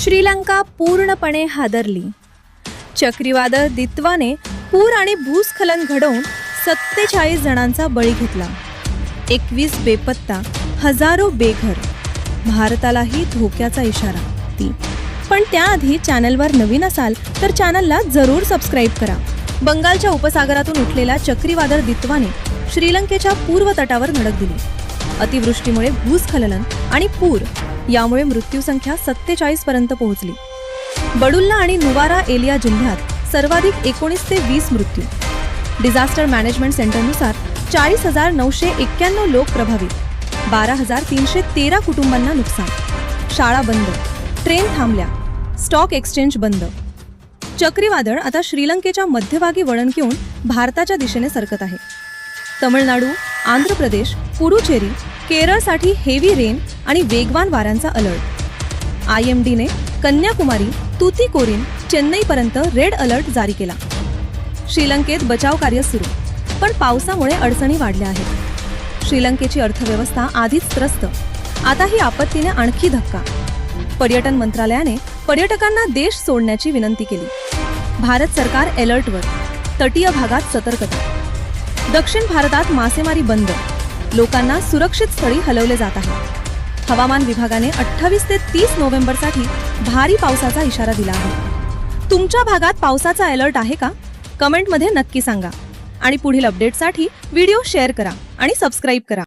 श्रीलंका पूर्णपणे हादरली. चक्रीवादळ दित्वाने पूर आणि भूस्खलन घडवून 47 जणांचा बळी घेतला. 21 बेपत्ता, हजारो बेघर. भारतालाही धोक्याचा इशारा. पण त्याआधी चॅनलवर नवीन असाल तर चॅनलला जरूर सबस्क्राईब करा. बंगालच्या उपसागरातून उठलेल्या चक्रीवादळ दित्वाने श्रीलंकेच्या पूर्व तटावर धडक दिली. अतिवृष्टीमुळे भूस्खलन आणि पूर यामुळे मृत्यूसंख्या 47 पर्यंत पोहोचली. बडुल्ला आणि नुवारा एलिया जिल्ह्यात सर्वाधिक 19 ते 20 मृत्यू. डिझास्टर मॅनेजमेंट सेंटरनुसार 40,991 लोक प्रभावित. 12,313 कुटुंबांना नुकसान. शाळा बंद, ट्रेन थांबल्या, स्टॉक एक्सचेंज बंद. चक्रीवादळ आता श्रीलंकेच्या मध्यभागी वळण घेऊन भारताच्या दिशेने सरकत आहे. तमिळनाडू, आंध्र प्रदेश, पुडुचेरी, केरळसाठी हेवी रेन आणि वेगवान वाऱ्यांचा alert. IMDने Kanyakumari, Tuticorin, चेन्नईपर्यंत red alert जारी केला. श्रीलंकेत बचाव कार्य सुरू, पण पावसामुळे अडचणी वाढल्या आहेत. श्रीलंकेची अर्थव्यवस्था आधीच त्रस्त, आता ही आपत्तीने आणखी धक्का. पर्यटन मंत्रालयाने पर्यटकांना देश सोडण्याची विनंती केली. भारत सरकार अलर्टवर, तटीय भागात सतर्कता. दक्षिण भारतात मासेमारी बंद, लोकांना सुरक्षित स्थळी हलवले जात आहे. हवामान विभागाने 28 ते 30 नोव्हेंबरसाठी भारी पावसाचा इशारा दिला आहे. तुमच्या भागात पावसाचा अलर्ट आहे का? कमेंटमध्ये नक्की सांगा. आणि पुढील अपडेटसाठी व्हिडिओ शेअर करा आणि सबस्क्राईब करा.